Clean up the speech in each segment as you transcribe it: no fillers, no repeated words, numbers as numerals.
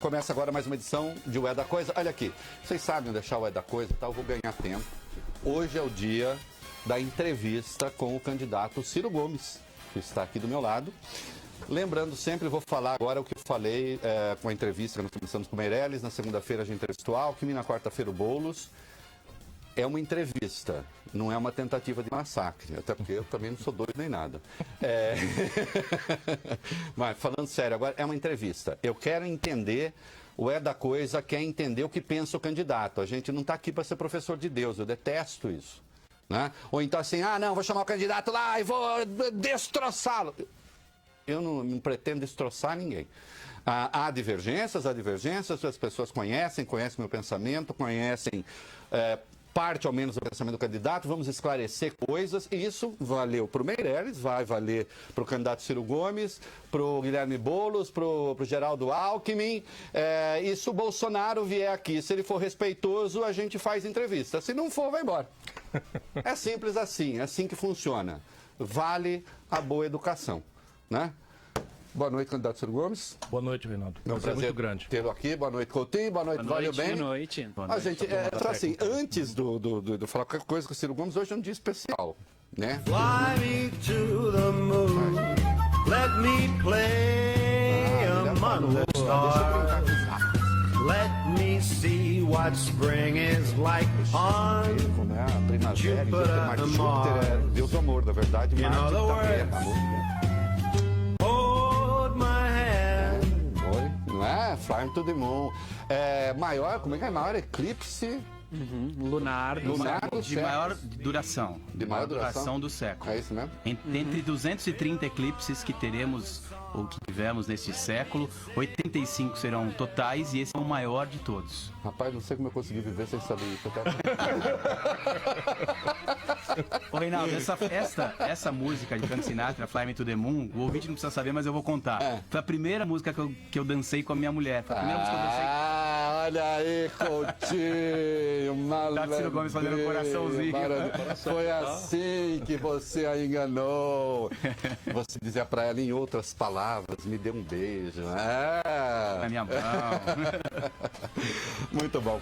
Começa agora mais uma edição de O É da Coisa. Olha aqui, vocês sabem deixar o É da Coisa, tá? Eu vou ganhar tempo. Hoje é o dia da entrevista com o candidato Ciro Gomes, que está aqui do meu lado. Lembrando sempre, vou falar agora o que eu falei com a entrevista que nós começamos com o Meirelles. Na segunda-feira a gente entrevistou Alckmin, na quarta-feira o Boulos. É uma entrevista, não é uma tentativa de massacre, até porque eu também não sou doido nem nada. Mas falando sério, agora é uma entrevista. Eu quero entender, o É da Coisa quer entender o que pensa o candidato. A gente não está aqui para ser professor de Deus, eu detesto isso. Né? Ou então assim, não, vou chamar o candidato lá e vou destroçá-lo. Eu não pretendo destroçar ninguém. Há divergências, as pessoas conhecem meu pensamento, conhecem parte ao menos do pensamento do candidato, vamos esclarecer coisas, e isso valeu para o Meirelles, vai valer para o candidato Ciro Gomes, para o Guilherme Boulos, para o Geraldo Alckmin, e se o Bolsonaro vier aqui, se ele for respeitoso, a gente faz entrevista, se não for, vai embora. É simples assim, é assim que funciona. Vale a boa educação, né? Boa noite, candidato Ciro Gomes. Boa noite, Reinaldo. É um prazer muito grande tê-lo aqui. Boa noite, Coutinho. Boa noite, Valeu Bem. Boa noite. Gente, só assim, antes do falar qualquer coisa com o Ciro Gomes, hoje é um dia especial, né? Fly me to the moon, let me play among the stars, let me see what spring is like on Jupiter and Mars. É Deus do amor, na verdade. In Marte other também é words, amor. hold my hand. Oi, não é? Fly to the Moon. Maior, como é que é? Maior eclipse Lunar do de século. maior duração. De maior duração do século. É isso mesmo? Entre 230 eclipses que teremos ou que tivemos neste século, 85 serão totais e esse é o maior de todos. Rapaz, não sei como eu consegui viver sem saber isso. Ô Reinaldo, essa música de Frank Sinatra, Fly Me to the Moon, o ouvinte não precisa saber, mas eu vou contar. Foi a primeira música que eu dancei com a minha mulher. Foi a primeira música que eu dancei. Olha aí, Coutinho. Tá Ciro Gomes fazendo coraçãozinho. Foi assim que você a enganou. Você dizia pra ela em outras palavras, me dê um beijo. Na minha mão. Muito bom.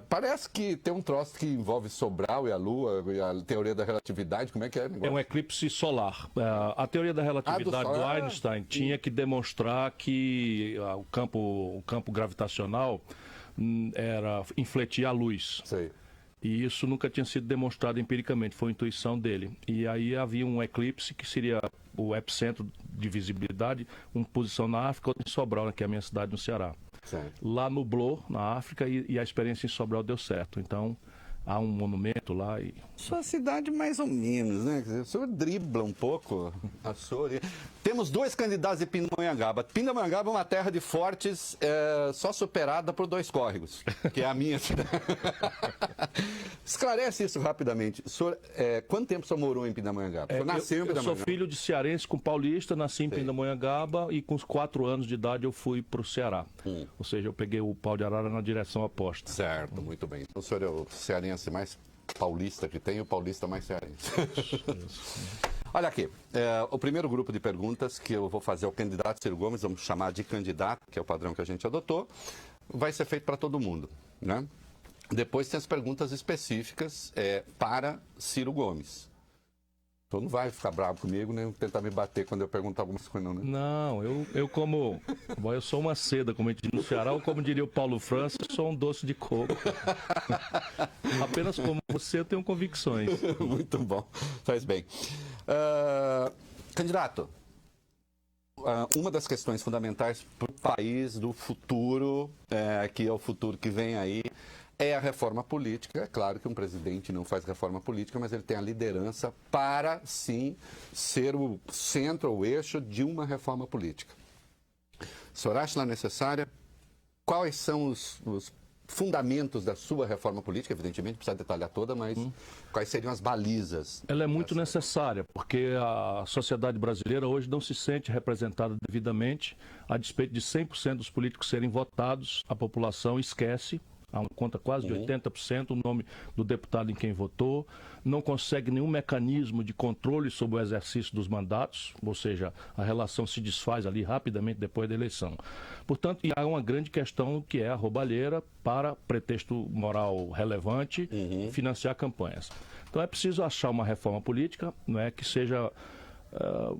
Parece que tem um troço que envolve Sobral e a Lua, e a teoria da relatividade. Como é que é? É um eclipse solar. A teoria da relatividade do Einstein tinha que demonstrar que o campo gravitacional infletia a luz. Sei. E isso nunca tinha sido demonstrado empiricamente, foi intuição dele. E aí havia um eclipse que seria o epicentro de visibilidade, uma posição na África, outra em Sobral, que é a minha cidade no Ceará. Certo. Lá nublou na África e a experiência em Sobral deu certo. Então há um monumento lá e... Sua cidade mais ou menos, né? Quer dizer, o senhor dribla um pouco a sua... Temos dois candidatos de Pindamonhangaba. Pindamonhangaba é uma terra de fortes, só superada por dois córregos, que é a minha cidade. Esclarece isso rapidamente. O senhor, quanto tempo o senhor morou em Pindamonhangaba? O senhor nasceu em Pindamonhangaba? Eu sou filho de cearense com paulista, nasci em Pindamonhangaba e com uns 4 anos de idade eu fui para o Ceará. Ou seja, eu peguei o pau de arara na direção oposta. Certo, muito bem. Então o senhor é o cearense mais paulista que tem e o paulista mais cearense. Olha aqui, o primeiro grupo de perguntas que eu vou fazer ao candidato Ciro Gomes, vamos chamar de candidato, que é o padrão que a gente adotou, vai ser feito para todo mundo, né? Depois tem as perguntas específicas para Ciro Gomes. Então não vai ficar bravo comigo, nem tentar me bater quando eu perguntar algumas coisas, não, né? Não, eu sou uma seda, como a gente diz no Ceará, ou como diria o Paulo França, eu sou um doce de coco. Apenas como você, eu tenho convicções. Muito bom, faz bem. Candidato, uma das questões fundamentais para o país do futuro, que é o futuro que vem aí, é a reforma política. É claro que um presidente não faz reforma política, mas ele tem a liderança para, sim, ser o centro, o eixo de uma reforma política. O senhor acha ela necessária? Quais são os fundamentos da sua reforma política? Evidentemente, precisa detalhar toda, mas quais seriam as balizas? Ela é muito necessária, porque a sociedade brasileira hoje não se sente representada devidamente, a despeito de 100% dos políticos serem votados, a população esquece conta quase de 80% o nome do deputado em quem votou, não consegue nenhum mecanismo de controle sobre o exercício dos mandatos, ou seja, a relação se desfaz ali rapidamente depois da eleição. Portanto, há uma grande questão que é a roubalheira para pretexto moral relevante financiar campanhas. Então é preciso achar uma reforma política, não é, que seja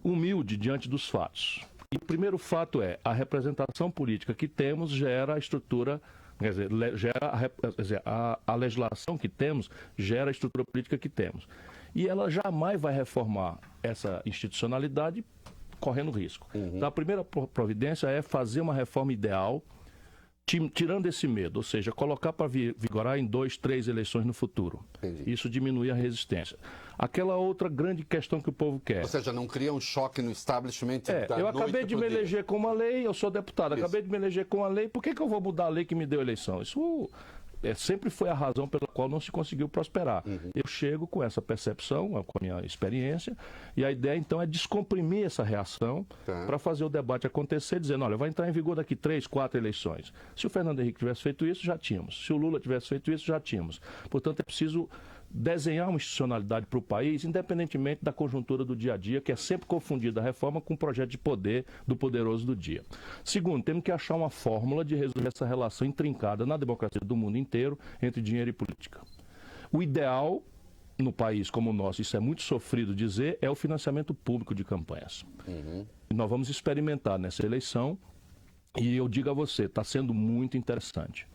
humilde diante dos fatos. E o primeiro fato é a representação política que temos gera a estrutura. Quer dizer, a legislação que temos gera a estrutura política que temos. E ela jamais vai reformar essa institucionalidade correndo risco. Então, a primeira providência é fazer uma reforma ideal, tirando esse medo, ou seja, colocar para vigorar em 2, 3 eleições no futuro. Entendi. Isso diminui a resistência. Aquela outra grande questão que o povo quer. Ou seja, não cria um choque no establishment. Eu acabei de me eleger com uma lei, eu sou deputado, Isso. acabei de me eleger com uma lei, por que eu vou mudar a lei que me deu a eleição? Isso sempre foi a razão pela qual não se conseguiu prosperar. Eu chego com essa percepção, com a minha experiência, e a ideia então é descomprimir essa reação para fazer o debate acontecer, dizendo, olha, vai entrar em vigor daqui 3, 4 eleições. Se o Fernando Henrique tivesse feito isso, já tínhamos. Se o Lula tivesse feito isso, já tínhamos. Portanto, é preciso desenhar uma institucionalidade para o país, independentemente da conjuntura do dia a dia, que é sempre confundida a reforma com o projeto de poder do poderoso do dia. Segundo, temos que achar uma fórmula de resolver essa relação intrincada na democracia do mundo inteiro entre dinheiro e política. O ideal, no país como o nosso, isso é muito sofrido dizer, é o financiamento público de campanhas. E nós vamos experimentar nessa eleição, e eu digo a você, está sendo muito interessante.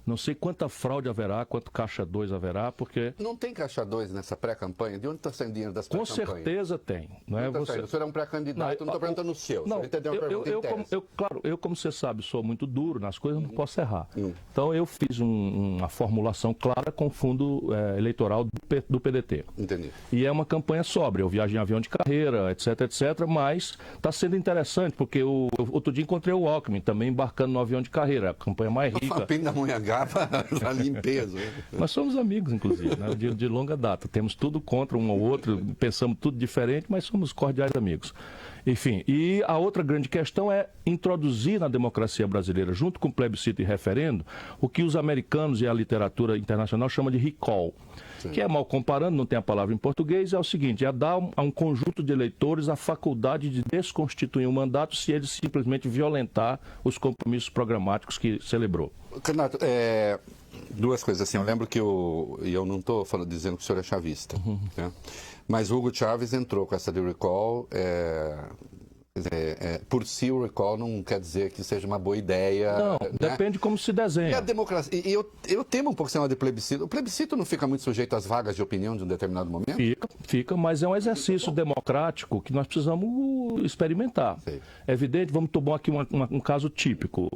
Não sei quanta fraude haverá, quanto caixa 2 haverá, porque... Não tem caixa 2 nessa pré-campanha? De onde está saindo dinheiro das Com pré-campanhas? certeza tem. Não é? O senhor é um pré-candidato, não estou perguntando o seu. Não, Você entendeu a pergunta em tese. Claro, como você sabe, sou muito duro nas coisas, não posso errar. Então eu fiz uma formulação clara com o fundo eleitoral do PDT. Entendi. E é uma campanha sóbria. Eu viajo em avião de carreira, etc, mas está sendo interessante, porque outro dia encontrei o Alckmin também embarcando no avião de carreira, a campanha mais rica. Uma pena da Monhangaba para limpeza. Nós somos amigos, inclusive, né? de longa data. Temos tudo contra um ao outro, pensamos tudo diferente, mas somos cordiais amigos. Enfim, e a outra grande questão é introduzir na democracia brasileira, junto com o plebiscito e referendo, o que os americanos e a literatura internacional chamam de recall. Que é, mal comparando, não tem a palavra em português, é o seguinte, é dar a um conjunto de eleitores a faculdade de desconstituir um mandato se ele simplesmente violentar os compromissos programáticos que celebrou. Renato, duas coisas assim, eu lembro que eu não estou dizendo que o senhor é chavista, né? Mas o Hugo Chávez entrou com essa de recall, por si o recall não quer dizer que seja uma boa ideia. Não, né? depende como se desenha. E a democracia, e eu temo um pouco esse negócio de plebiscito. O plebiscito não fica muito sujeito às vagas de opinião de um determinado momento? Fica, mas é um exercício democrático que nós precisamos experimentar. Sei. É evidente, vamos tomar aqui um caso típico.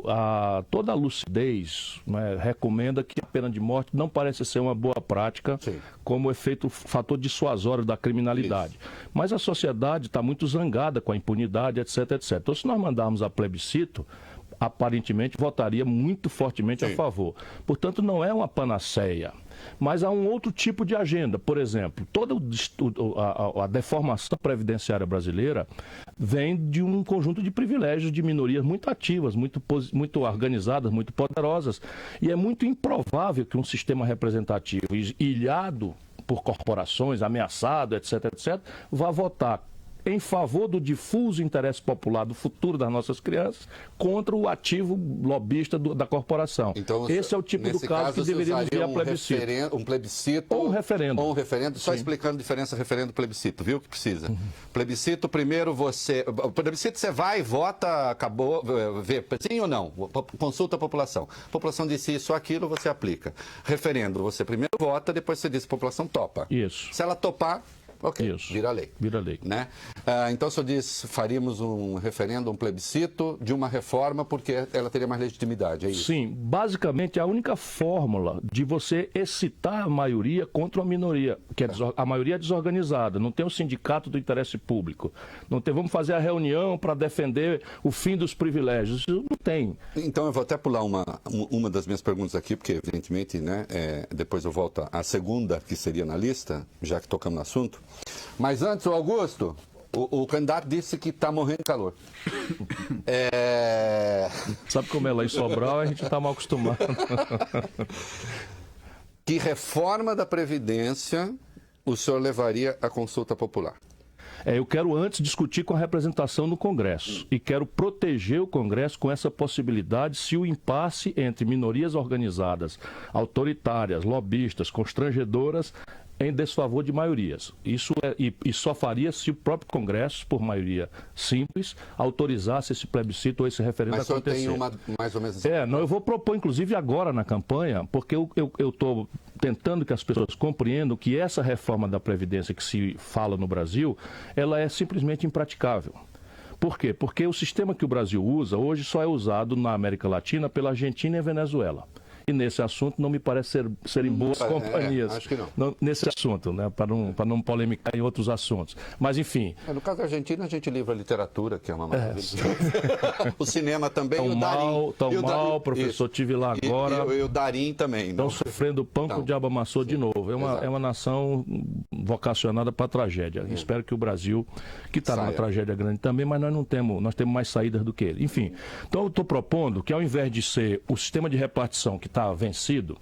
Toda a lucidez, né, recomenda que a pena de morte não parece ser uma boa prática, Sim. como fator dissuasório da criminalidade. Isso. Mas a sociedade está muito zangada com a impunidade, etc, etc. Então, se nós mandarmos a plebiscito, aparentemente votaria muito fortemente Sim. a favor. Portanto, não é uma panaceia. Mas há um outro tipo de agenda. Por exemplo, toda a deformação previdenciária brasileira vem de um conjunto de privilégios de minorias muito ativas, muito organizadas, muito poderosas. E é muito improvável que um sistema representativo ilhado por corporações, ameaçado, etc, etc, vá votar em favor do difuso interesse popular do futuro das nossas crianças contra o ativo lobista da corporação. Então, esse é o tipo do caso que deveríamos ver a plebiscito. Um plebiscito. Ou um referendo. Ou um referendo, só explicando a diferença referendo e plebiscito, viu que precisa. Plebiscito, primeiro o plebiscito você vai, vota, acabou, vê, sim ou não, consulta a população. A população disse isso ou aquilo, você aplica. Referendo, você primeiro vota, depois você diz a população topa. Isso. Se ela topar, ok, Isso. vira lei. Vira lei. Né? Então, o senhor diz, faríamos um referendo, um plebiscito de uma reforma porque ela teria mais legitimidade, é isso? Sim, basicamente a única fórmula de você excitar a maioria contra a minoria, que é a maioria é desorganizada, não tem o sindicato do interesse público, não tem, vamos fazer a reunião para defender o fim dos privilégios, isso não tem. Então, eu vou até pular uma das minhas perguntas aqui, porque, evidentemente, né, depois eu volto à segunda, que seria na lista, já que tocamos no assunto. Mas antes, o Augusto, O candidato disse que está morrendo de calor. Sabe como é lá em Sobral, a gente está mal acostumado. Que reforma da Previdência o senhor levaria à consulta popular? Eu quero antes discutir com a representação no Congresso e quero proteger o Congresso com essa possibilidade se o impasse entre minorias organizadas, autoritárias, lobistas, constrangedoras, em desfavor de maiorias. Isso e só faria se o próprio Congresso, por maioria simples, autorizasse esse plebiscito ou esse referendo a acontecer. Mas tem uma mais ou menos... Não, eu vou propor, inclusive, agora na campanha, porque eu estou tentando que as pessoas compreendam que essa reforma da Previdência que se fala no Brasil, ela é simplesmente impraticável. Por quê? Porque o sistema que o Brasil usa hoje só é usado na América Latina pela Argentina e Venezuela. E nesse assunto não me parece serem boas companhias. Acho que não. Nesse assunto, né? Para não polemicar em outros assuntos. Mas, enfim... No caso da Argentina, a gente livra a literatura, que é uma maravilha. O cinema também, tão mal, professor, tive lá agora. E o Darim também. Estão sofrendo pão que o diabo amassou de novo. É uma nação vocacionada para a tragédia. Espero que o Brasil, que está numa tragédia grande também, mas nós temos mais saídas do que ele. Enfim, então eu estou propondo que ao invés de ser o sistema de repartição que está vencido,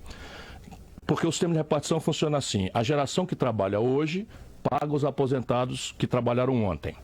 porque o sistema de repartição funciona assim: a geração que trabalha hoje paga os aposentados que trabalharam ontem.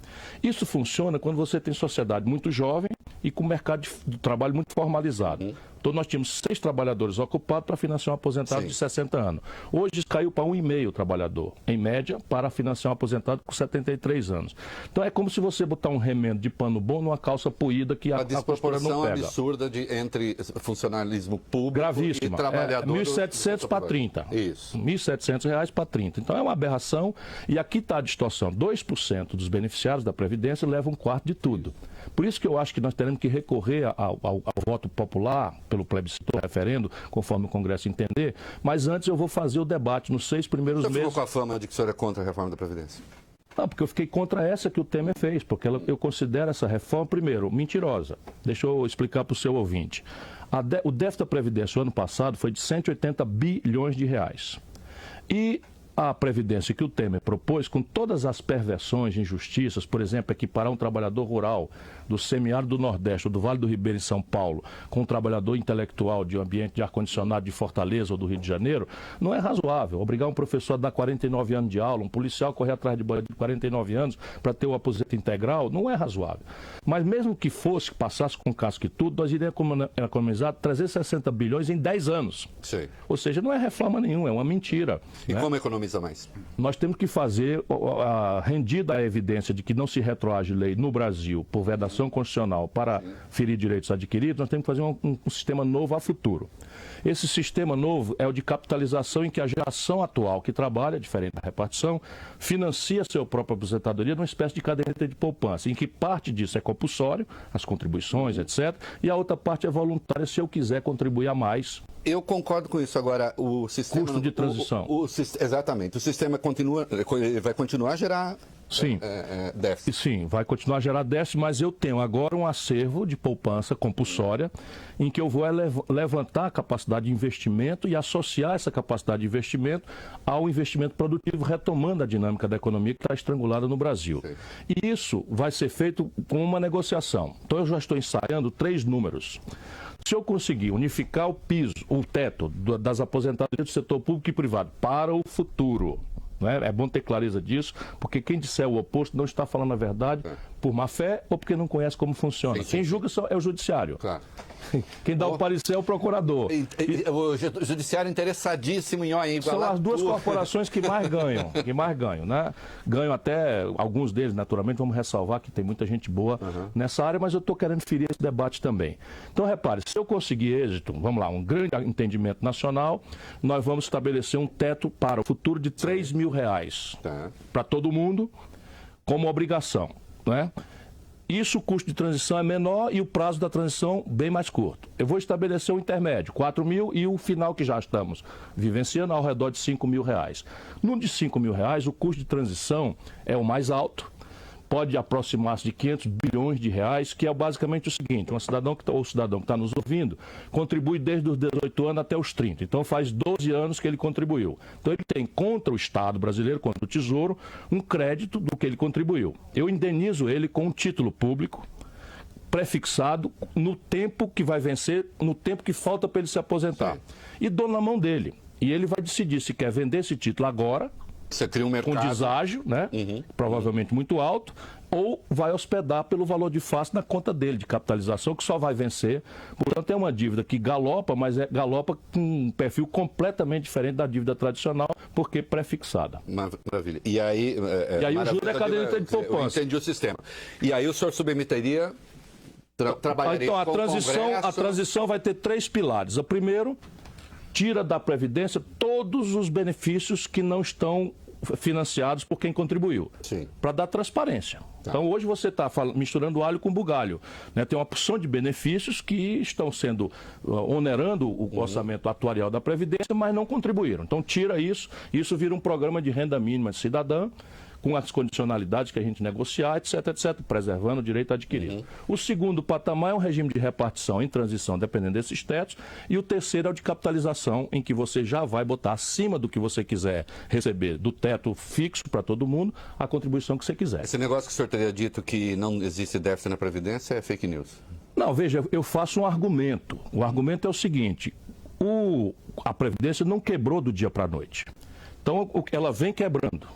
Isso funciona quando você tem sociedade muito jovem e com mercado de trabalho muito formalizado. Então nós tínhamos 6 trabalhadores ocupados para financiar um aposentado de 60 anos. Hoje isso caiu para 1,5 trabalhador, em média, para financiar um aposentado com 73 anos. Então é como se você botar um remendo de pano bom numa calça poída que a costura não pega. Absurda entre funcionalismo público gravíssima. E trabalhador. 1.700 para 30. Isso. R$1.700 para 30. Então é uma aberração e aqui está a distorção. 2% dos beneficiários da Previdência levam 1/4 de tudo. Por isso que eu acho que nós teremos que recorrer ao voto popular, pelo plebiscito, referendo, conforme o Congresso entender, mas antes eu vou fazer o debate nos 6 primeiros meses. Você ficou com a fama de que o senhor é contra a reforma da Previdência? Não, porque eu fiquei contra essa que o Temer fez, porque eu considero essa reforma, primeiro, mentirosa. Deixa eu explicar para o seu ouvinte. O déficit da Previdência, o ano passado, foi de 180 bilhões de reais. E a Previdência que o Temer propôs, com todas as perversões, injustiças, por exemplo, equiparar um trabalhador rural do semiárido do Nordeste ou do Vale do Ribeira em São Paulo com um trabalhador intelectual de um ambiente de ar-condicionado de Fortaleza ou do Rio de Janeiro, não é razoável. Obrigar um professor a dar 49 anos de aula, um policial a correr atrás de bandido de 49 anos para ter o aposento integral, não é razoável. Mas mesmo que fosse, passasse com casco e tudo, nós iríamos economizar 360 bilhões em 10 anos. Sim. Ou seja, não é reforma nenhuma, é uma mentira. E como economiza mais? Nós temos que fazer, rendida a evidência de que não se retroage lei no Brasil por vedação constitucional para ferir direitos adquiridos, nós temos que fazer um sistema novo a futuro. Esse sistema novo é o de capitalização em que a geração atual que trabalha, diferente da repartição, financia seu própria aposentadoria numa espécie de caderneta de poupança, em que parte disso é compulsório, as contribuições, etc., e a outra parte é voluntária se eu quiser contribuir a mais. Eu concordo com isso. Agora, o sistema... Custo de transição. Exatamente. O sistema vai continuar a gerar... Sim, déficit. Sim, vai continuar a gerar déficit, mas eu tenho agora um acervo de poupança compulsória em que eu vou levantar a capacidade de investimento e associar essa capacidade de investimento ao investimento produtivo, retomando a dinâmica da economia que está estrangulada no Brasil. Sim. E isso vai ser feito com uma negociação. Então eu já estou ensaiando 3 números. Se eu conseguir unificar o piso, o teto das aposentadorias do setor público e privado para o futuro, né? É bom ter clareza disso, porque quem disser o oposto não está falando a verdade por má fé ou porque não conhece como funciona. Quem julga é o judiciário. Claro. Quem dá o parecer é o procurador. O judiciário interessadíssimo em igualar. São as duas corporações que mais ganham, né? Ganham até, alguns deles, naturalmente, vamos ressalvar que tem muita gente boa nessa área, mas eu estou querendo ferir esse debate também. Então, repare, se eu conseguir êxito, vamos lá, um grande entendimento nacional, nós vamos estabelecer um teto para o futuro de R$3.000 para todo mundo, como obrigação, né? Isso, o custo de transição é menor e o prazo da transição bem mais curto. Eu vou estabelecer um intermédio, 4.000 e o final que já estamos vivenciando ao redor de R$5.000. No de R$5.000, o custo de transição é o mais alto, pode aproximar-se de 500 bilhões de reais, que é basicamente o seguinte: o cidadão que está nos ouvindo contribui desde os 18 anos até os 30. Então faz 12 anos que ele contribuiu. Então ele tem contra o Estado brasileiro, contra o Tesouro, um crédito do que ele contribuiu. Eu indenizo ele com um título público prefixado no tempo que vai vencer, no tempo que falta para ele se aposentar. Sim. E dou na mão dele. E ele vai decidir se quer vender esse título agora, Você cria um mercado. com deságio, né? Provavelmente muito alto, ou vai hospedar pelo valor de face na conta dele, de capitalização, que só vai vencer. Portanto, é uma dívida que galopa, mas galopa com um perfil completamente diferente da dívida tradicional, porque prefixada. Maravilha. E aí, E aí o juros é caderneta de poupança. Eu entendi o sistema. E aí o senhor submeteria, trabalharia Então, com o Congresso. a transição vai ter 3 pilares. O primeiro, tira da Previdência todos os benefícios que não estão financiados por quem contribuiu, Sim. para dar transparência. Então, hoje você está misturando alho com bugalho, né? Tem uma porção de benefícios que estão sendo onerando o orçamento atuarial da Previdência, mas não contribuíram. Então, tira isso, isso vira um programa de renda mínima cidadã, com as condicionalidades que a gente negociar, etc, etc, preservando o direito adquirido. O segundo patamar é um regime de repartição em transição, dependendo desses tetos, e o terceiro é o de capitalização, em que você já vai botar acima do que você quiser receber, do teto fixo para todo mundo, a contribuição que você quiser. Esse negócio que o senhor teria dito que não existe déficit na Previdência é fake news. Não, veja, eu faço um argumento. O argumento é o seguinte: a Previdência não quebrou do dia para a noite. Então, ela vem quebrando.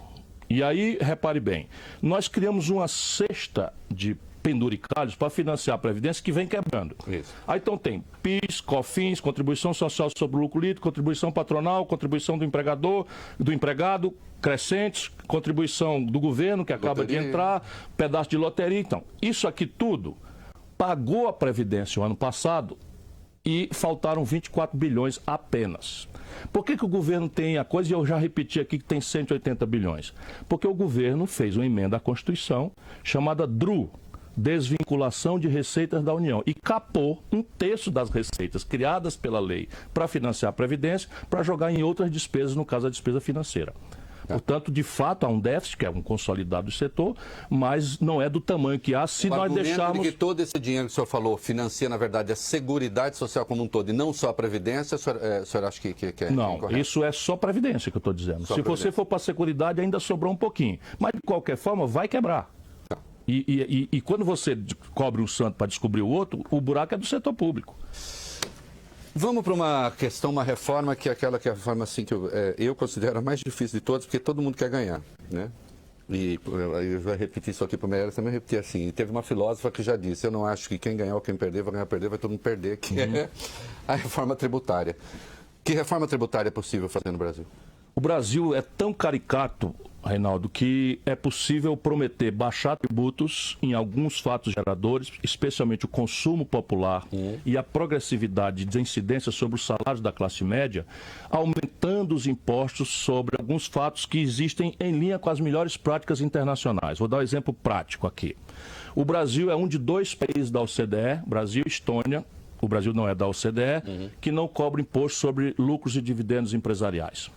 E aí, repare bem, nós criamos uma cesta de penduricalhos para financiar a Previdência que vem quebrando. Isso. Aí então tem PIS, COFINS, contribuição social sobre o lucro líquido, contribuição patronal, contribuição do empregador, do empregado, crescentes, contribuição do governo que acaba de entrar, pedaço de loteria. Então, isso aqui tudo pagou a Previdência o ano passado e faltaram 24 bilhões apenas. Por que o governo tem a coisa, e eu já repeti aqui que tem 180 bilhões? Porque o governo fez uma emenda à Constituição chamada DRU, Desvinculação de Receitas da União, e capou 1/3 das receitas criadas pela lei para financiar a Previdência, para jogar em outras despesas, no caso a despesa financeira. Portanto, de fato, há um déficit, que é um consolidado do setor, mas não é do tamanho que há se nós deixarmos... de que todo esse dinheiro que o senhor falou financia, na verdade, a Seguridade Social como um todo e não só a Previdência, o senhor acha que é Não, incorreto? isso é só Previdência que eu estou dizendo. Só Se Previdência. você for para a Seguridade, ainda sobrou um pouquinho. Mas, de qualquer forma, vai quebrar. Tá. E quando você cobre um santo para descobrir o outro, o buraco é do setor público. Vamos para uma questão, uma reforma que é aquela que é a reforma assim, que eu considero a mais difícil de todas, porque todo mundo quer ganhar, né? E eu já repeti isso aqui para o Meirelles, também repeti assim. Teve uma filósofa que já disse: eu não acho que quem ganhar ou quem perder vai ganhar, perder, vai todo mundo perder, que é a reforma tributária. Que reforma tributária é possível fazer no Brasil? O Brasil é tão caricato, Reinaldo, que é possível prometer baixar tributos em alguns fatos geradores, especialmente o consumo popular e a progressividade de incidência sobre os salários da classe média, aumentando os impostos sobre alguns fatos que existem em linha com as melhores práticas internacionais. Vou dar um exemplo prático aqui. O Brasil é um de 2 países da OCDE, Brasil e Estônia, o Brasil não é da OCDE, que não cobra imposto sobre lucros e dividendos empresariais.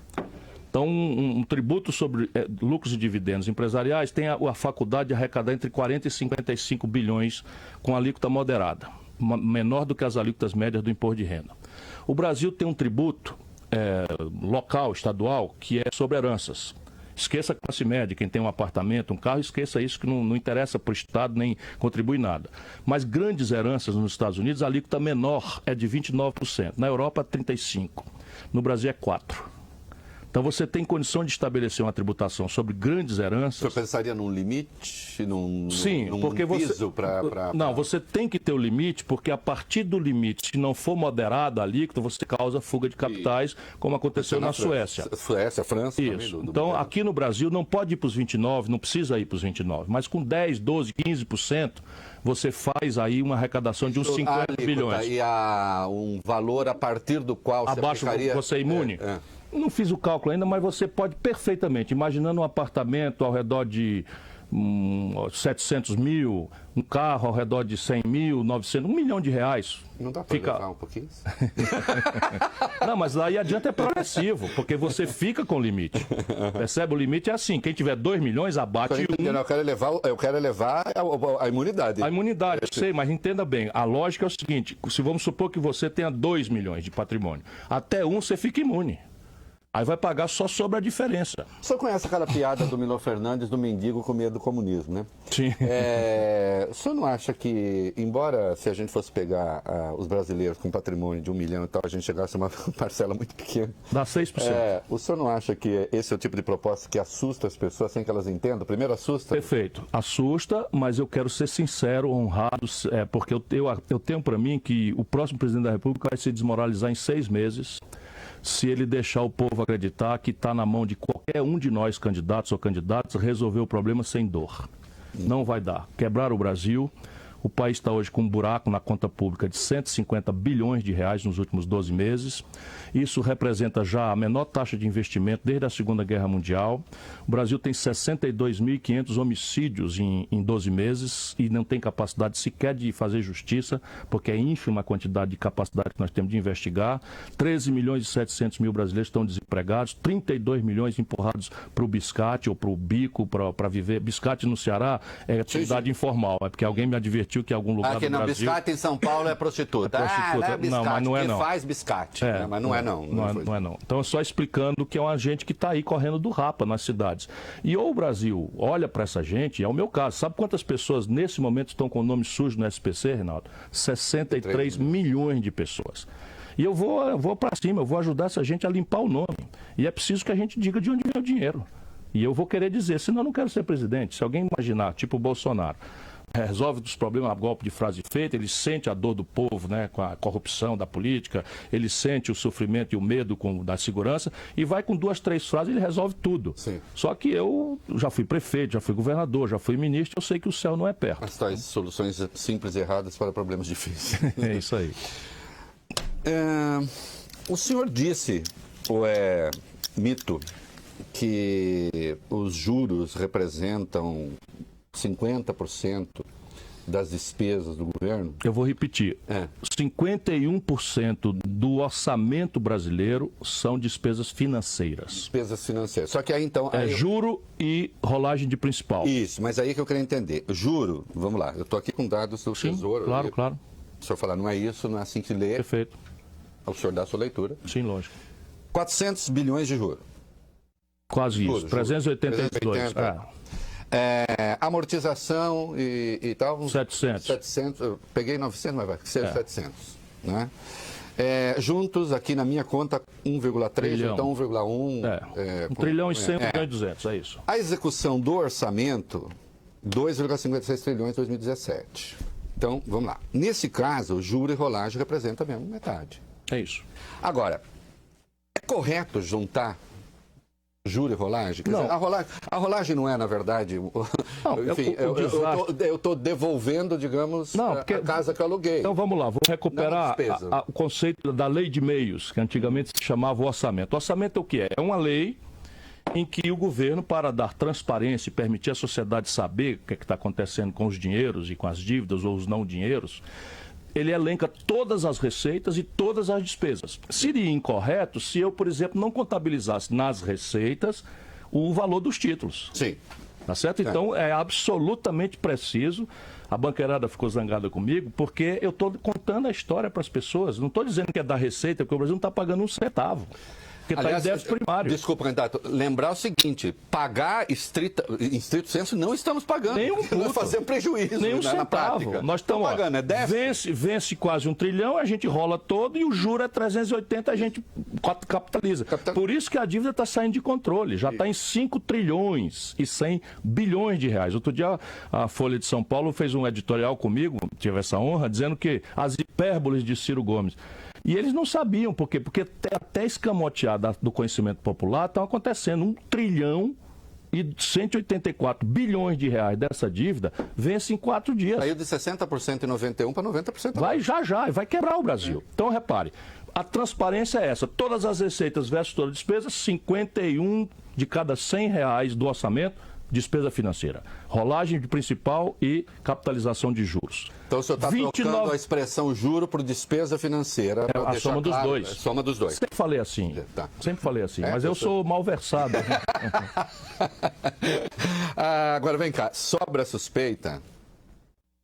Então, um tributo sobre lucros e dividendos empresariais tem a faculdade de arrecadar entre 40 e 55 bilhões com alíquota moderada, menor do que as alíquotas médias do imposto de renda. O Brasil tem um tributo local, estadual, que é sobre heranças. Esqueça a classe média, quem tem um apartamento, um carro, esqueça isso, que não interessa para o Estado nem contribui nada. Mas grandes heranças nos Estados Unidos, a alíquota menor é de 29%. Na Europa, 35%. No Brasil, é 4%. Então você tem condição de estabelecer uma tributação sobre grandes heranças. O senhor pensaria num limite, num porque piso para... Não, você tem que ter o limite, porque a partir do limite, se não for moderada a alíquota, você causa fuga de capitais, como aconteceu na Suécia. Suécia, França. Isso. Também, Então, aqui no Brasil, não pode ir para os 29%, não precisa ir para os 29%, mas com 10%, 12%, 15%, você faz aí uma arrecadação de uns 50 bilhões. E há um valor a partir do qual abaixo você aplicaria... você é imune? Não fiz o cálculo ainda, mas você pode perfeitamente, imaginando um apartamento ao redor de 700 mil, um carro ao redor de 100 mil, 900, 1 milhão de reais. Não dá para levar um pouquinho? Não, mas aí adianta é progressivo, porque você fica com o limite. Percebe? O limite é assim, quem tiver 2 milhões, abate Eu quero elevar a imunidade. A imunidade, eu sei, mas entenda bem, a lógica é o seguinte, se vamos supor que você tenha 2 milhões de patrimônio, até 1 você fica imune. Aí vai pagar só sobre a diferença. O senhor conhece aquela piada do Milor Fernandes do mendigo com medo do comunismo, né? Sim. O senhor não acha que, embora se a gente fosse pegar os brasileiros com patrimônio de 1 milhão e tal, a gente chegasse a uma parcela muito pequena? Dá 6%. O senhor não acha que esse é o tipo de proposta que assusta as pessoas sem que elas entendam? Primeiro assusta? Perfeito. Assusta, mas eu quero ser sincero, honrado, porque eu tenho para mim que o próximo presidente da República vai se desmoralizar em 6 meses. Se ele deixar o povo acreditar que está na mão de qualquer um de nós, candidatos ou candidatas, resolver o problema sem dor. Não vai dar. Quebrar o Brasil. O país está hoje com um buraco na conta pública de 150 bilhões de reais nos últimos 12 meses. Isso representa já a menor taxa de investimento desde a Segunda Guerra Mundial. O Brasil tem 62.500 homicídios em 12 meses e não tem capacidade sequer de fazer justiça, porque é ínfima a quantidade de capacidade que nós temos de investigar. 13 milhões e 700 mil brasileiros estão desempregados, 32 milhões empurrados para o biscate ou para o bico, para viver. Biscate no Ceará é atividade informal, é porque alguém me advertiu que em algum lugar do Brasil... biscate em São Paulo é prostituta. Não é biscate, não, mas não é não. Faz biscate, né? Mas não é não. Não é não. Então, só explicando que é uma gente que está aí correndo do rapa nas cidades. E ou o Brasil olha para essa gente, é o meu caso, sabe quantas pessoas nesse momento estão com o nome sujo no SPC, Reinaldo? 63 milhões de pessoas. E eu vou para cima, eu vou ajudar essa gente a limpar o nome. E é preciso que a gente diga de onde vem o dinheiro. E eu vou querer dizer, senão eu não quero ser presidente. Se alguém imaginar, tipo o Bolsonaro, resolve dos problemas a golpe de frase feita, ele sente a dor do povo, né, com a corrupção da política, ele sente o sofrimento e o medo da segurança e vai com 2, 3 frases ele resolve tudo. Sim. Só que eu já fui prefeito, já fui governador, já fui ministro, eu sei que o céu não é perto. As tais soluções simples e erradas para problemas difíceis. É isso aí. O senhor disse, ou é mito, que os juros representam 50% das despesas do governo? Eu vou repetir. 51% do orçamento brasileiro são despesas financeiras. Despesas financeiras. Só que aí então... juro e rolagem de principal. Isso, mas aí que eu queria entender. Juro, vamos lá, eu estou aqui com dados do Tesouro. Claro, claro. O senhor falar, não é isso, não é assim que lê. Perfeito. O senhor dá a sua leitura. Sim, lógico. 400 bilhões de juros. Quase isso, 382. Amortização e tal. 700. Eu peguei 900, mas vai ser 700. Né? Juntos, aqui na minha conta, 1,3, então 1,1. 1 trilhão e 100 milhões e 200, é isso. A execução do orçamento, 2,56 trilhões em 2017. Então, vamos lá. Nesse caso, juro e rolagem representam mesmo metade. É isso. Agora, é correto juntar juro e rolagem? Quer não. Dizer, a rolagem não é, na verdade... Não, enfim, eu estou devolvendo, digamos, a casa que eu aluguei. Então vamos lá, vou recuperar o conceito da lei de meios, que antigamente se chamava orçamento. O orçamento é o que é? É uma lei em que o governo, para dar transparência e permitir à sociedade saber o que está acontecendo com os dinheiros e com as dívidas ou os não dinheiros, ele elenca todas as receitas e todas as despesas. Seria incorreto se eu, por exemplo, não contabilizasse nas receitas o valor dos títulos. Sim. Tá certo? Então, é absolutamente preciso. A banqueirada ficou zangada comigo porque eu estou contando a história para as pessoas. Não estou dizendo que é da receita, porque o Brasil não está pagando um centavo. Porque está em déficit primário. Desculpa, candidato. Lembrar o seguinte, pagar em estrito senso não estamos pagando. Nenhum nós fazemos prejuízo na prática. Nós estamos pagando, é déficit. Vence quase 1 trilhão, a gente rola todo e o juro é 380, a gente capitaliza. Por isso que a dívida está saindo de controle. Já está em 5 trilhões e 100 bilhões de reais. Outro dia a Folha de São Paulo fez um editorial comigo, tive essa honra, dizendo que as hipérboles de Ciro Gomes. E eles não sabiam por quê? Porque até escamotear do conhecimento popular estão acontecendo 1 trilhão e 184 bilhões de reais dessa dívida vence em 4 dias. Saiu de 60% em 91 para 90%. Vai vai quebrar o Brasil. Então, repare, a transparência é essa. Todas as receitas versus todas as despesas, 51 de cada 100 reais do orçamento despesa financeira. Rolagem de principal e capitalização de juros. Então o senhor está trocando a expressão juro por despesa financeira. É a soma dos dois. Soma dos dois. Sempre falei assim. Tá. Sempre falei assim. Mas eu sou mal versado. Agora vem cá. Sobra suspeita,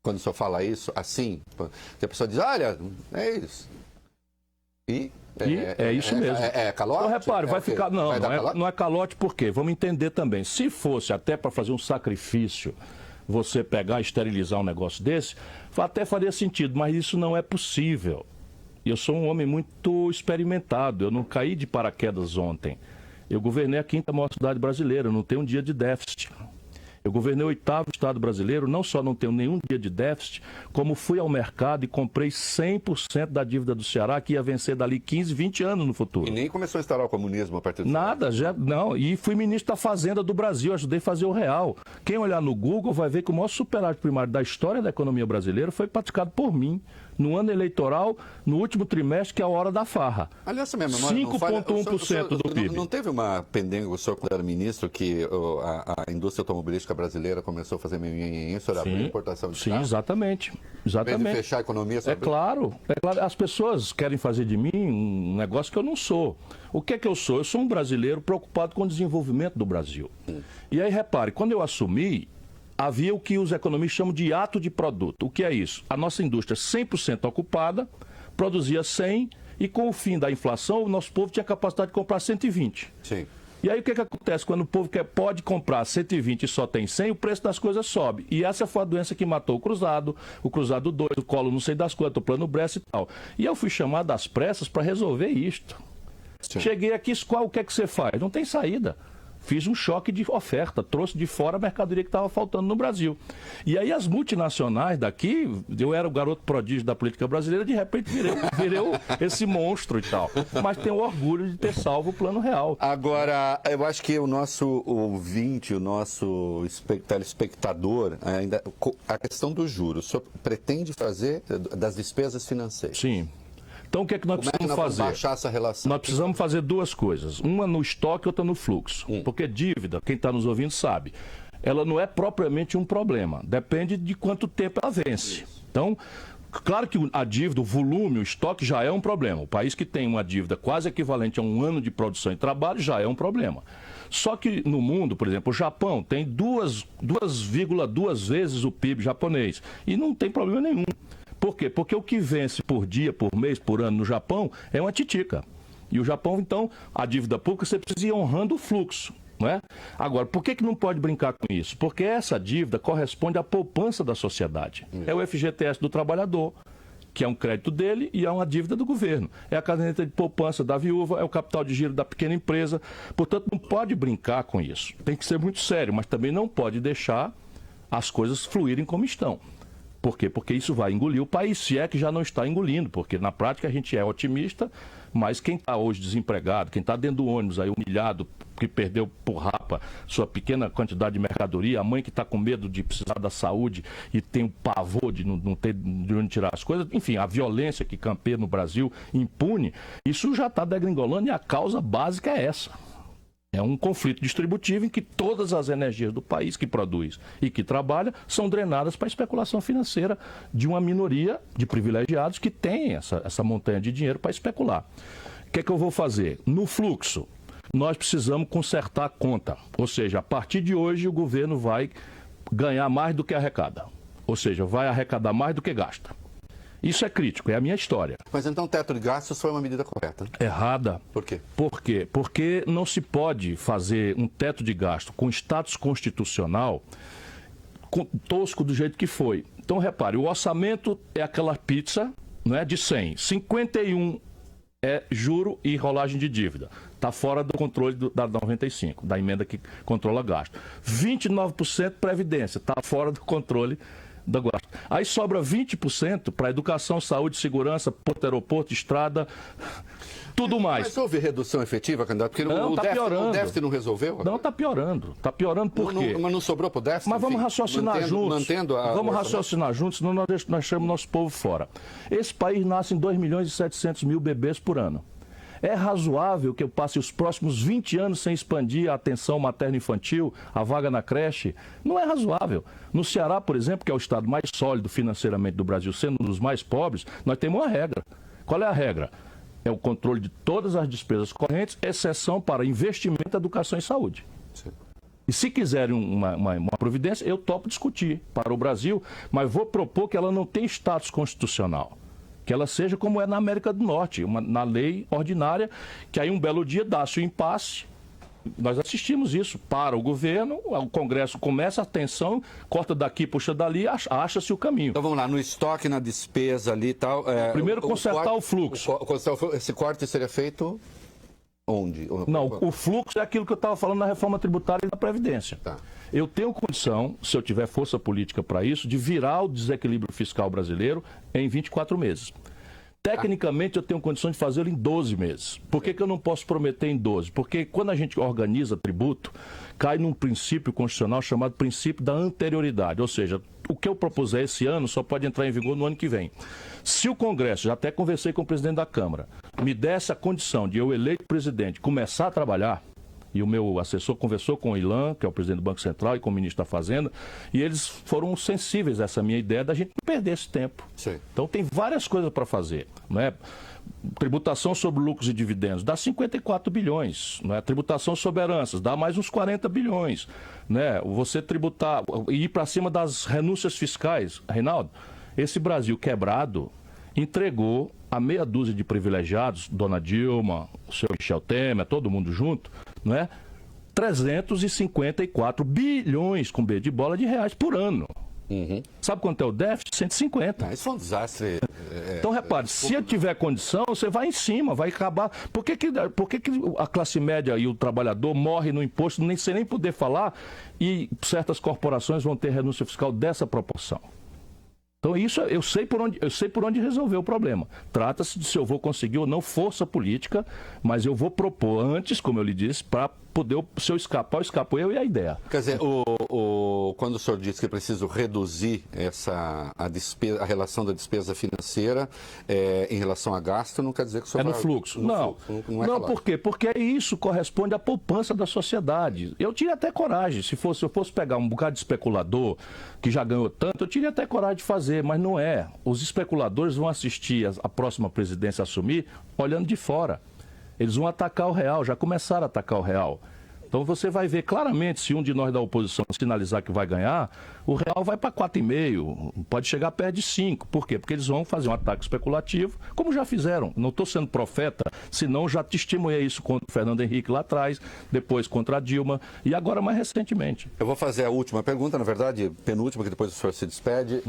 quando o senhor fala isso, assim, que a pessoa diz, olha, é isso. É isso mesmo. É calote? Então, repare, vai ficar. Não, calote? não é calote por quê? Vamos entender também. Se fosse até para fazer um sacrifício, você pegar e esterilizar um negócio desse, até faria sentido, mas isso não é possível. Eu sou um homem muito experimentado, eu não caí de paraquedas ontem. Eu governei a 5ª maior cidade brasileira, não tenho um dia de déficit. Eu governei o 8º estado brasileiro, não só não tenho nenhum dia de déficit, como fui ao mercado e comprei 100% da dívida do Ceará, que ia vencer dali 15, 20 anos no futuro. E nem começou a instaurar o comunismo a partir do Nada, já não. E fui ministro da Fazenda do Brasil, ajudei a fazer o real. Quem olhar no Google vai ver que o maior superávit primário da história da economia brasileira foi praticado por mim, no ano eleitoral, no último trimestre, que é a hora da farra. Aliás, essa minha memória 5,1% do PIB. Não teve uma pendenga, o senhor quando era ministro, que a indústria automobilística brasileira começou a fazer mimimi, isso era a importação de Sim, carro? Exatamente. Em vez de fechar a economia... É claro. As pessoas querem fazer de mim um negócio que eu não sou. O que é que eu sou? Eu sou um brasileiro preocupado com o desenvolvimento do Brasil. E aí, repare, quando eu assumi, havia o que os economistas chamam de ato de produto. O que é isso? A nossa indústria 100% ocupada, produzia 100 e com o fim da inflação, o nosso povo tinha capacidade de comprar 120. Sim. E aí o que acontece? Quando o povo pode comprar 120 e só tem 100, o preço das coisas sobe. E essa foi a doença que matou o Cruzado 2, o Colo não sei das quantas, o Plano Bressa e tal. E eu fui chamado às pressas para resolver isto. Sim. Cheguei aqui, o que é que você faz? Não tem saída. Fiz um choque de oferta, trouxe de fora a mercadoria que estava faltando no Brasil. E aí as multinacionais daqui, eu era o garoto prodígio da política brasileira, de repente virei esse monstro e tal. Mas tenho orgulho de ter salvo o Plano Real. Agora, eu acho que o nosso ouvinte, o nosso telespectador, ainda a questão dos juros, o senhor pretende fazer das despesas financeiras? Sim. Então, o que é que nós precisamos fazer? Baixar essa relação? Nós precisamos fazer duas coisas. Uma no estoque e outra no fluxo. Porque dívida, quem está nos ouvindo sabe, ela não é propriamente um problema. Depende de quanto tempo ela vence. Então, claro que a dívida, o volume, o estoque já é um problema. O país que tem uma dívida quase equivalente a um ano de produção e trabalho já é um problema. Só que no mundo, por exemplo, o Japão tem 2,2 vezes o PIB japonês. E não tem problema nenhum. Por quê? Porque o que vence por dia, por mês, por ano no Japão é uma titica. E o Japão, então, a dívida pública, você precisa ir honrando o fluxo. Não é? Agora, por que não pode brincar com isso? Porque essa dívida corresponde à poupança da sociedade. É o FGTS do trabalhador, que é um crédito dele e é uma dívida do governo. É a caderneta de poupança da viúva, é o capital de giro da pequena empresa. Portanto, não pode brincar com isso. Tem que ser muito sério, mas também não pode deixar as coisas fluírem como estão. Por quê? Porque isso vai engolir o país, se é que já não está engolindo, porque na prática a gente é otimista, mas quem está hoje desempregado, quem está dentro do ônibus aí humilhado, que perdeu por rapa sua pequena quantidade de mercadoria, a mãe que está com medo de precisar da saúde e tem um pavor de não ter de onde tirar as coisas, enfim, a violência que campeia no Brasil impune, isso já está degringolando e a causa básica é essa. É um conflito distributivo em que todas as energias do país que produz e que trabalha são drenadas para a especulação financeira de uma minoria de privilegiados que tem essa montanha de dinheiro para especular. O que é que eu vou fazer? No fluxo, nós precisamos consertar a conta. Ou seja, a partir de hoje o governo vai ganhar mais do que arrecada. Ou seja, vai arrecadar mais do que gasta. Isso é crítico, é a minha história. Mas então o teto de gastos foi uma medida correta? Errada. Por quê? Por quê? Porque não se pode fazer um teto de gasto com status constitucional tosco do jeito que foi. Então, repare, o orçamento é aquela pizza, não é, de 100. 51 é juro e rolagem de dívida. Está fora do controle da 95, da emenda que controla gasto. 29% previdência, está fora do controle da gasto. Aí sobra 20% para educação, saúde, segurança, porto, aeroporto, estrada, tudo mais. Mas houve redução efetiva, candidato? Porque não, o déficit não resolveu? Não, está piorando. Está piorando por quê? Mas não sobrou para o déficit? Mas vamos raciocinar juntos. Vamos raciocinar juntos, senão nós chamamos nosso povo fora. Esse país nasce em 2.700.000 bebês por ano. É razoável que eu passe os próximos 20 anos sem expandir a atenção materno-infantil, a vaga na creche? Não é razoável. No Ceará, por exemplo, que é o estado mais sólido financeiramente do Brasil, sendo um dos mais pobres, nós temos uma regra. Qual é a regra? É o controle de todas as despesas correntes, exceção para investimento, educação e saúde. Sim. E se quiserem uma providência, eu topo discutir para o Brasil, mas vou propor que ela não tenha status constitucional. Que ela seja como é na América do Norte, na lei ordinária, que aí um belo dia dá-se o impasse. Nós assistimos isso para o governo, o Congresso começa a tensão, corta daqui, puxa dali, acha-se o caminho. Então vamos lá, no estoque, na despesa ali e tal. Primeiro consertar o fluxo. Esse corte seria feito onde? Não, o fluxo é aquilo que eu estava falando na reforma tributária e da Previdência. Tá. Eu tenho condição, se eu tiver força política para isso, de virar o desequilíbrio fiscal brasileiro em 24 meses. Tecnicamente, eu tenho condição de fazê-lo em 12 meses. Por que eu não posso prometer em 12? Porque quando a gente organiza tributo, cai num princípio constitucional chamado princípio da anterioridade. Ou seja, o que eu propuser esse ano só pode entrar em vigor no ano que vem. Se o Congresso, já até conversei com o presidente da Câmara, me desse a condição de eu, eleito presidente, começar a trabalhar, e o meu assessor conversou com o Ilan, que é o presidente do Banco Central, e com o ministro da Fazenda, e eles foram sensíveis a essa minha ideia da gente não perder esse tempo. Sim. Então tem várias coisas para fazer, não é? Tributação sobre lucros e dividendos dá 54 bilhões, não é? Tributação sobre heranças dá mais uns 40 bilhões, né? Você tributar e ir para cima das renúncias fiscais, Reinaldo, esse Brasil quebrado entregou a meia dúzia de privilegiados, Dona Dilma, o senhor Michel Temer, todo mundo junto, não é? 354 bilhões com B de bola de reais por ano. Uhum. Sabe quanto é o déficit? 150. Isso foi um desastre. Então, repare, se eu tiver condição, você vai em cima, vai acabar. Por que a classe média e o trabalhador morre no imposto sem nem poder falar e certas corporações vão ter renúncia fiscal dessa proporção? Então, isso eu sei por onde resolver o problema. Trata-se de se eu vou conseguir ou não força política, mas eu vou propor antes, como eu lhe disse, para poder, se eu escapar, eu escapo eu e a ideia. Quer dizer, quando o senhor disse que é preciso reduzir a relação da despesa financeira em relação a gasto, não quer dizer que o senhor no fluxo. Não, por quê? Porque isso corresponde à poupança da sociedade. Eu tinha até coragem, se eu fosse pegar um bocado de especulador que já ganhou tanto, eu tinha até coragem de fazer, mas não é. Os especuladores vão assistir a próxima presidência assumir olhando de fora. Eles vão atacar o real, já começaram a atacar o real. Então você vai ver claramente, se um de nós da oposição sinalizar que vai ganhar, o real vai para 4,5, pode chegar perto de 5. Por quê? Porque eles vão fazer um ataque especulativo, como já fizeram. Não estou sendo profeta, senão já testemunhei isso contra o Fernando Henrique lá atrás, depois contra a Dilma e agora mais recentemente. Eu vou fazer a última pergunta, na verdade, penúltima, que depois o senhor se despede.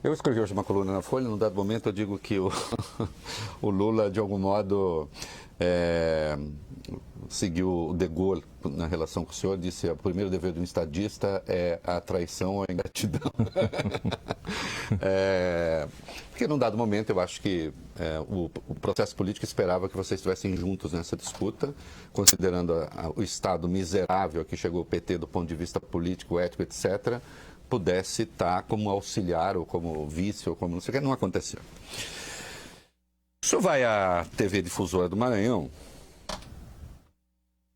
Eu escrevi hoje uma coluna na Folha, num dado momento eu digo que o Lula, de algum modo, seguiu o De Gaulle na relação com o senhor, disse que o primeiro dever de um estadista é a traição ou a ingratidão. Porque num dado momento eu acho que o processo político esperava que vocês estivessem juntos nessa disputa, considerando o estado miserável a que chegou o PT do ponto de vista político, ético, etc., pudesse estar como auxiliar ou como vice ou como não sei o que, não aconteceu. O senhor vai à TV Difusora do Maranhão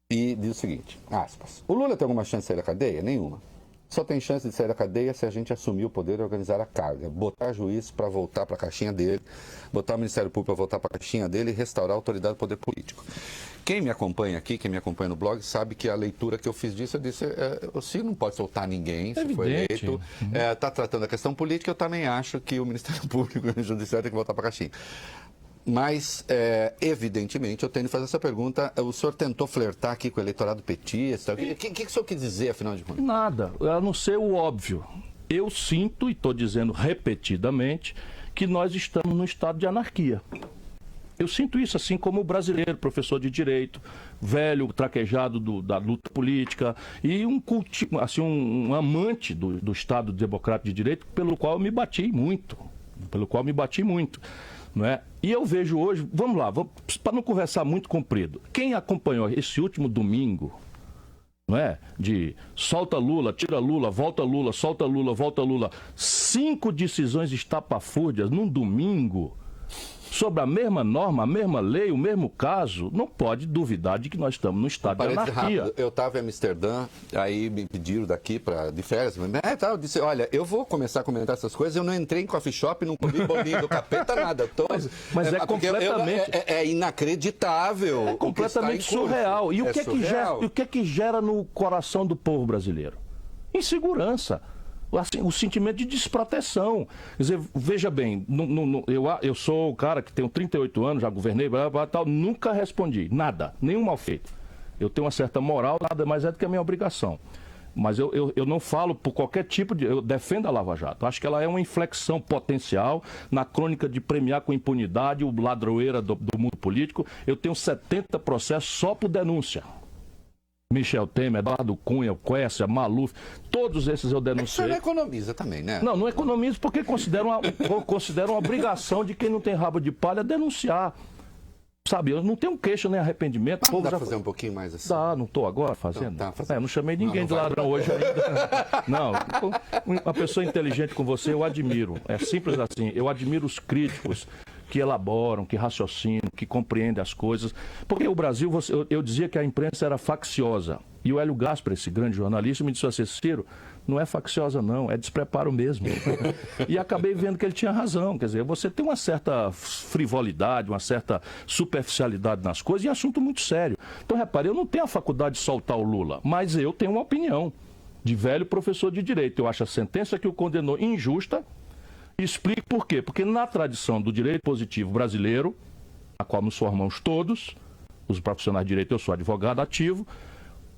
e diz o seguinte, aspas, o Lula tem alguma chance de sair da cadeia? Nenhuma. Só tem chance de sair da cadeia se a gente assumir o poder e organizar a carga, botar juiz para voltar para a caixinha dele, botar o Ministério Público para voltar para a caixinha dele e restaurar a autoridade do poder político. Quem me acompanha aqui, quem me acompanha no blog, sabe que a leitura que eu fiz disso, eu disse, o Ciro não pode soltar ninguém, se for eleito, está tratando a questão política, eu também acho que o Ministério Público e o Judiciário tem que voltar para a caixinha. Mas, evidentemente, eu tenho que fazer essa pergunta. O senhor tentou flertar aqui com o eleitorado petista? O que o senhor quis dizer, afinal de contas? Nada, a não ser o óbvio. Eu sinto, e estou dizendo repetidamente, que nós estamos num estado de anarquia. Eu sinto isso, assim como o brasileiro, professor de direito, velho, traquejado da luta política, e um amante do Estado Democrático de Direito, pelo qual eu me bati muito. Não é? E eu vejo hoje, vamos lá, para não conversar muito comprido, quem acompanhou esse último domingo, não é? De solta Lula, tira Lula, volta Lula, solta Lula, volta Lula, 5 decisões estapafúrdias num domingo, sobre a mesma norma, a mesma lei, o mesmo caso, não pode duvidar de que nós estamos no estado de Parênteses anarquia. rápido. Eu estava em Amsterdã, aí me pediram daqui de férias. Eu disse, olha, eu vou começar a comentar essas coisas, eu não entrei em coffee shop, não comi bolinho do capeta, nada. Mas é porque completamente... É inacreditável. É completamente surreal. E o que é que gera no coração do povo brasileiro? Insegurança. Assim, o sentimento de desproteção. Quer dizer, veja bem, eu sou o cara que tenho 38 anos, já governei, tal, nunca respondi, nada, nenhum mal feito. Eu tenho uma certa moral, nada mais é do que a minha obrigação. Mas eu não falo por qualquer tipo de... Eu defendo a Lava Jato. Acho que ela é uma inflexão potencial na crônica de premiar com impunidade o ladroeira do mundo político. Eu tenho 70 processos só por denúncia. Michel Temer, Eduardo Cunha, Quércia, Maluf, todos esses eu denunciei. Você não economiza também, né? Não economizo porque considero uma obrigação de quem não tem rabo de palha denunciar. Sabe, eu não tenho queixa nem arrependimento. Mas dá pra fazer um pouquinho mais assim? Dá, não estou agora fazendo. Tá fazendo. Não chamei ninguém de ladrão hoje ainda. Não, uma pessoa inteligente com você eu admiro. É simples assim, eu admiro os críticos que elaboram, que raciocinam, que compreendem as coisas. Porque o Brasil, eu dizia que a imprensa era facciosa. E o Hélio Gaspar, esse grande jornalista, me disse assim, Ciro, não é facciosa não, é despreparo mesmo. E acabei vendo que ele tinha razão. Quer dizer, você tem uma certa frivolidade, uma certa superficialidade nas coisas e é assunto muito sério. Então, repare, eu não tenho a faculdade de soltar o Lula, mas eu tenho uma opinião de velho professor de direito. Eu acho a sentença que o condenou injusta. Explico por quê. Porque na tradição do direito positivo brasileiro, a qual nos formamos todos, os profissionais de direito, eu sou advogado ativo,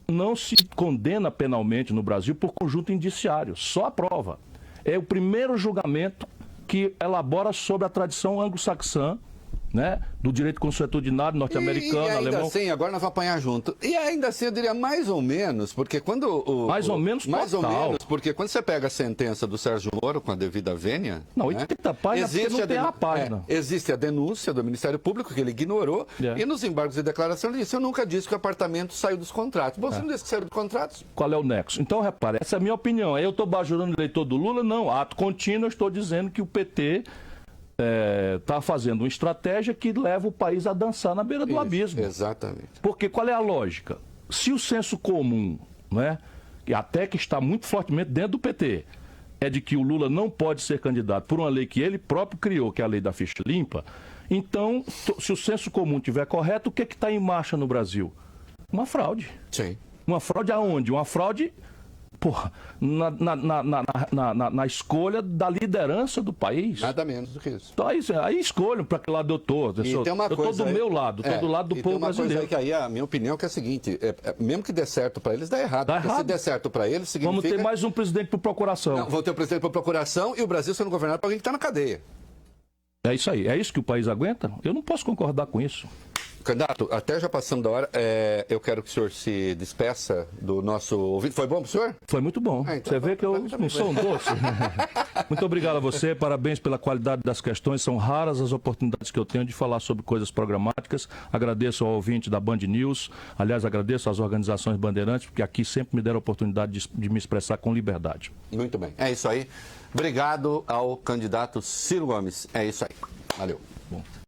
não se condena penalmente no Brasil por conjunto indiciário, só a prova. É o primeiro julgamento que elabora sobre a tradição anglo-saxã, né, do direito consuetudinário norte-americano, e ainda alemão. assim, agora nós vamos apanhar junto. E ainda assim, eu diria mais ou menos, porque quando... Mais ou menos porque quando você pega a sentença do Sérgio Moro com a devida vênia... Não, 80 páginas porque não tem a página. Existe a denúncia do Ministério Público, que ele ignorou, e nos embargos de declaração ele disse, eu nunca disse que o apartamento saiu dos contratos. Você não disse que saiu dos contratos? Qual é o nexo? Então, repare, essa é a minha opinião. Aí eu estou bajulando o eleitor do Lula? Não, ato contínuo, eu estou dizendo que o PT... está fazendo uma estratégia que leva o país a dançar na beira do abismo. Exatamente. Porque qual é a lógica? Se o senso comum, né, e até que está muito fortemente dentro do PT, é de que o Lula não pode ser candidato por uma lei que ele próprio criou, que é a lei da ficha limpa, então, se o senso comum estiver correto, o que está em marcha no Brasil? Uma fraude. Sim. Uma fraude aonde? Uma fraude... Porra, na escolha da liderança do país. Nada menos do que isso. Então, aí escolham para que lado eu estou. Eu estou do meu lado, estou do lado do povo brasileiro. Coisa aí, a minha opinião é a seguinte, mesmo que dê certo para eles, dá errado. Dá porque errado. Se der certo para eles, significa... Vamos ter mais um presidente por procuração. Não, vão ter um presidente por procuração e o Brasil sendo governado por alguém que está na cadeia. É isso aí. É isso que o país aguenta? Eu não posso concordar com isso. Candidato, até já passando da hora, eu quero que o senhor se despeça do nosso ouvinte. Foi bom para o senhor? Foi muito bom. Então, você vê que eu não sou um doce. Muito obrigado a você, parabéns pela qualidade das questões. São raras as oportunidades que eu tenho de falar sobre coisas programáticas. Agradeço ao ouvinte da Band News, aliás, agradeço às organizações bandeirantes, porque aqui sempre me deram a oportunidade de me expressar com liberdade. Muito bem, é isso aí. Obrigado ao candidato Ciro Gomes. É isso aí. Valeu. Bom.